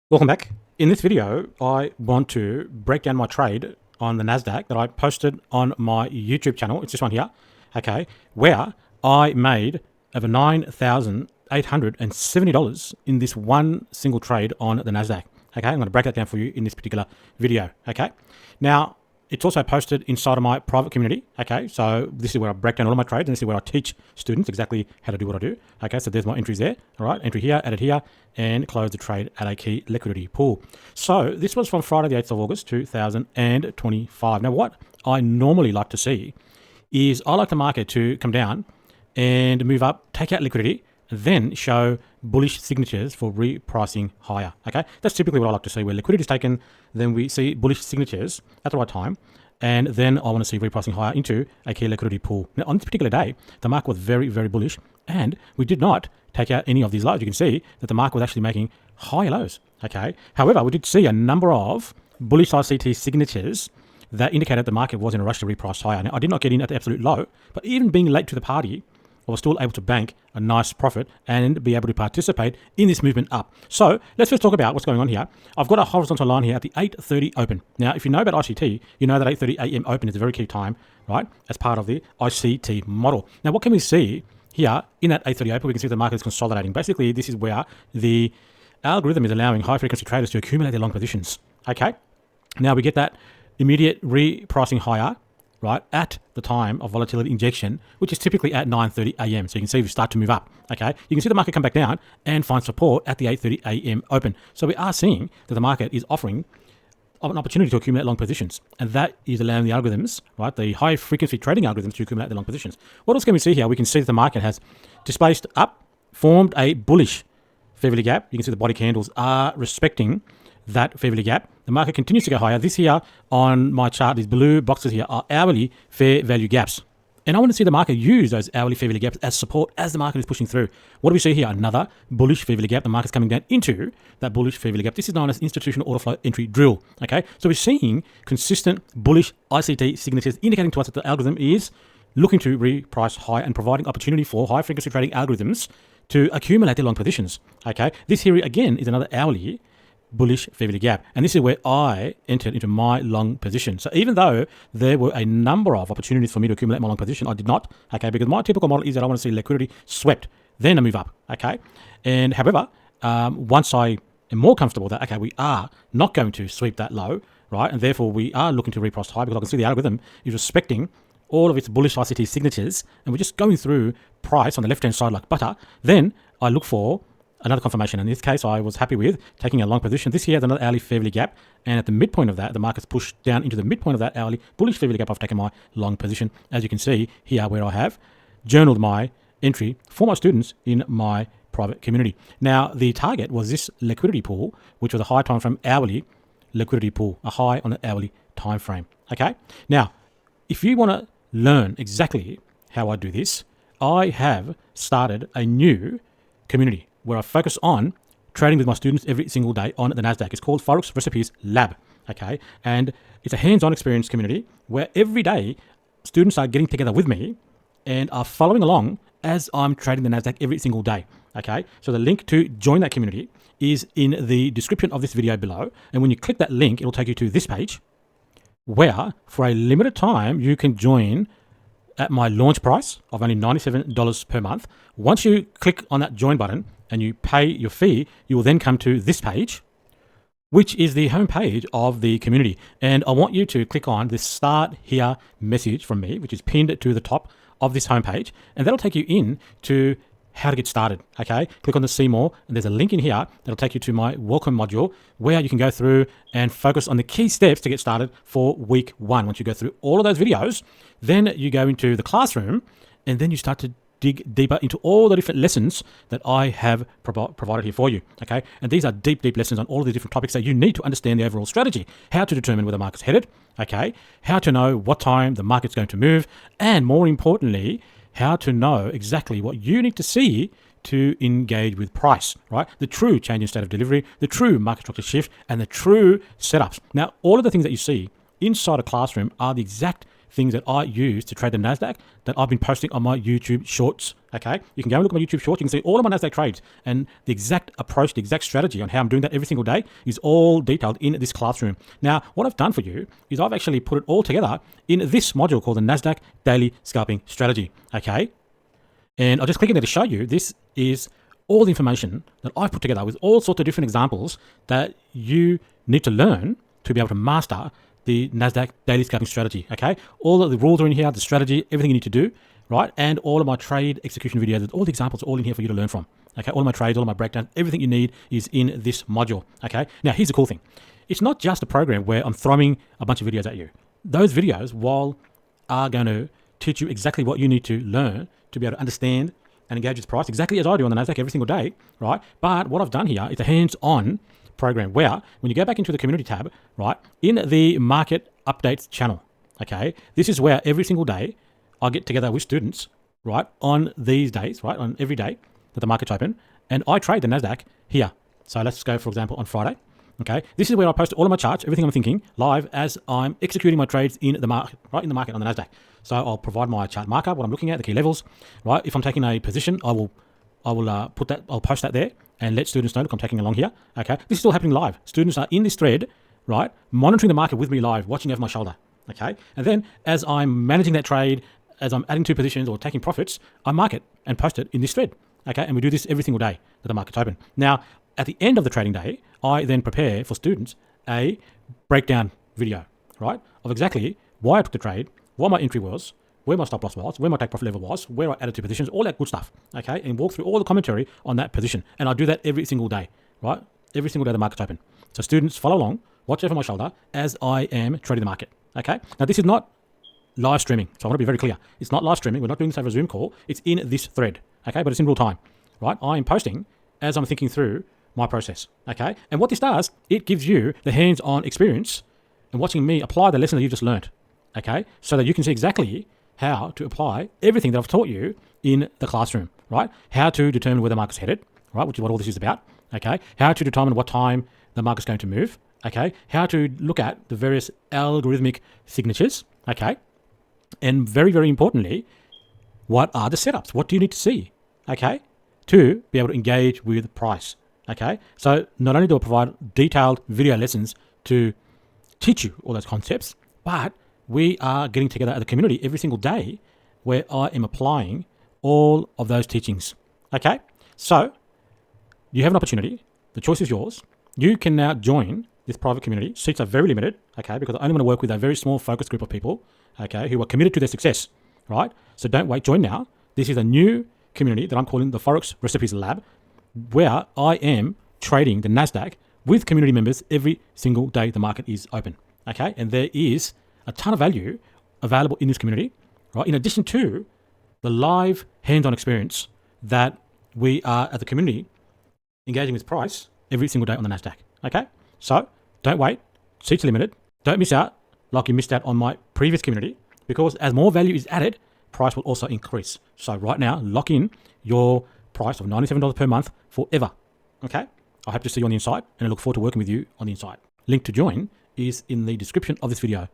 Welcome back. In this video, I want to break down my trade on the Nasdaq that I posted on my YouTube channel. It's this one here, okay, where I made over $9,870 in this one single trade on the Nasdaq. Okay, I'm going to break that down for you in this particular video. Okay, now it's also posted inside of my private community. Okay, so this is where I break down all of my trades, and this is where I teach students exactly how to do what I do. Okay, so there's my entries there. All right, entry here, added here, and close the trade at a key liquidity pool. So this was from Friday the 8th of August 2025. Now what I normally like to see is I like the market to come down and move up, take out liquidity, then show bullish signatures for repricing higher. Okay, that's typically what I like to see, where liquidity is taken, then we see bullish signatures at the right time, and then I want to see repricing higher into a key liquidity pool. Now, on this particular day, the market was very, very bullish, and we did not take out any of these lows. You can see that the market was actually making higher lows. Okay, however, we did see a number of bullish ICT signatures that indicated the market was in a rush to reprice higher. Now, I did not get in at the absolute low, but even being late to the party, I was still able to bank a nice profit and be able to participate in this movement up. So let's first talk about what's going on here. I've got a horizontal line here at the 8:30 open. Now, if you know about ICT, you know that 8:30 a.m. open is a very key time, right, as part of the ICT model. Now, what can we see here in that 8:30 open? We can see the market is consolidating. Basically, this is where the algorithm is allowing high-frequency traders to accumulate their long positions. Okay, now we get that immediate repricing higher, right, at the time of volatility injection, which is typically at 9:30 a.m. So you can see we start to move up, okay? You can see the market come back down and find support at the 8:30 a.m. open. So we are seeing that the market is offering an opportunity to accumulate long positions, and that is allowing the algorithms, right, the high-frequency trading algorithms to accumulate the long positions. What else can we see here? We can see that the market has displaced up, formed a bullish fair value gap. You can see the body candles are respecting that fair value gap. The market continues to go higher. This here on my chart, these blue boxes here are hourly fair value gaps. And I want to see the market use those hourly fair value gaps as support as the market is pushing through. What do we see here? Another bullish fair value gap. The market's coming down into that bullish fair value gap. This is known as institutional order flow entry drill. Okay, so we're seeing consistent bullish ICT signatures indicating to us that the algorithm is looking to reprice high and providing opportunity for high frequency trading algorithms to accumulate their long positions. Okay, this here again is another hourly bullish fair value gap, and this is where I entered into my long position. So even though there were a number of opportunities for me to accumulate my long position, I did not, okay, because my typical model is that I want to see liquidity swept, then I move up, okay. And however, once I am more comfortable that, okay, we are not going to sweep that low, right, and therefore we are looking to reprice high, because I can see the algorithm is respecting all of its bullish ICT signatures, and we're just going through price on the left-hand side like butter, then I look for another confirmation. In this case, I was happy with taking a long position. This here is another hourly fair value gap, and at the midpoint of that, the market's pushed down into the midpoint of that hourly bullish fair value gap. I've taken my long position, as you can see here, where I have journaled my entry for my students in my private community. Now, the target was this liquidity pool, which was a high time frame hourly liquidity pool, a high on the hourly time frame. Okay. Now, if you want to learn exactly how I do this, I have started a new community where I focus on trading with my students every single day on the Nasdaq. It's called Forex Recipes Lab, okay? And it's a hands-on experience community where every day students are getting together with me and are following along as I'm trading the Nasdaq every single day, okay? So the link to join that community is in the description of this video below. And when you click that link, it'll take you to this page where for a limited time, you can join at my launch price of only $97 per month. Once you click on that join button and you pay your fee, you will then come to this page, which is the home page of the community. And I want you to click on this start here message from me, which is pinned to the top of this homepage, and that'll take you in to how to get started, okay? Click on the see more, and there's a link in here that'll take you to my welcome module where you can go through and focus on the key steps to get started for week one. Once you go through all of those videos, then you go into the classroom, and then you start to dig deeper into all the different lessons that I have provided here for you, okay? And these are deep, deep lessons on all of the different topics that you need to understand the overall strategy, how to determine where the market's headed, okay? How to know what time the market's going to move, and more importantly, how to know exactly what you need to see to engage with price, right? The true change in state of delivery, the true market structure shift, and the true setups. Now, all of the things that you see inside a classroom are the exact things that I use to trade the Nasdaq that I've been posting on my YouTube shorts. Okay, you can go and look at my YouTube shorts. You can see all of my Nasdaq trades and the exact approach, the exact strategy on how I'm doing that every single day is all detailed in this classroom. Now, what I've done for you is I've actually put it all together in this module called the Nasdaq Daily Scalping Strategy. Okay, and I'll just click in there to show you. This is all the information that I've put together with all sorts of different examples that you need to learn to be able to master the Nasdaq Daily Scalping Strategy. Okay, all of the rules are in here, the strategy, everything you need to do, right? And all of my trade execution videos, all the examples are all in here for you to learn from. Okay, all of my trades, all of my breakdowns, everything you need is in this module. Okay, now here's the cool thing. It's not just a program where I'm throwing a bunch of videos at you. Those videos, while are going to teach you exactly what you need to learn to be able to understand and engage with price exactly as I do on the Nasdaq every single day, right? But what I've done here is a hands-on program where when you go back into the community tab, right, in the market updates channel, okay, this is where every single day I get together with students, right, on these days, right, on every day that the market's open, and I trade the Nasdaq here. So let's go, for example, on Friday. Okay, this is where I post all of my charts, everything I'm thinking, live as I'm executing my trades in the market, right, in the market on the Nasdaq. So I'll provide my chart marker, what I'm looking at, the key levels, right? If I'm taking a position, I'll post that there and let students know, look, I'm taking along here. Okay, this is all happening live. Students are in this thread, right, monitoring the market with me live, watching over my shoulder. Okay, and then as I'm managing that trade, as I'm adding to positions or taking profits, I mark it and post it in this thread. Okay, and we do this every single day that the market's open. Now, at the end of the trading day, I then prepare for students a breakdown video, right, of exactly why I took the trade, what my entry was, where my stop loss was, where my take profit level was, where I added to positions, all that good stuff, okay, and walk through all the commentary on that position. And I do that every single day, right, every single day the market's open. So students follow along, watch over my shoulder as I am trading the market, okay. Now, this is not live streaming, so I want to be very clear. It's not live streaming. We're not doing this over a Zoom call. It's in this thread, okay, but it's in real time, right. I am posting as I'm thinking through my process, okay? And what this does, it gives you the hands-on experience and watching me apply the lesson that you just learned, okay? So that you can see exactly how to apply everything that I've taught you in the classroom, right? How to determine where the market's headed, right? Which is what all this is about, okay? How to determine what time the market's going to move, okay? How to look at the various algorithmic signatures, okay? And very, very importantly, what are the setups? What do you need to see, okay? To be able to engage with price. Okay, so not only do I provide detailed video lessons to teach you all those concepts, but we are getting together as a community every single day where I am applying all of those teachings. Okay, so you have an opportunity. The choice is yours. You can now join this private community. Seats are very limited, okay, because I only want to work with a very small focus group of people, okay, who are committed to their success, right? So don't wait, join now. This is a new community that I'm calling the Forex Recipes Lab, where I am trading the Nasdaq with community members every single day the market is open, okay? And there is a ton of value available in this community, right? In addition to the live hands-on experience that we are at the community engaging with price every single day on the Nasdaq, okay? So don't wait, seats are limited. Don't miss out like you missed out on my previous community, because as more value is added, price will also increase. So right now, lock in your price of $97 per month forever. Okay? I hope to see you on the inside, and I look forward to working with you on the inside. Link to join is in the description of this video.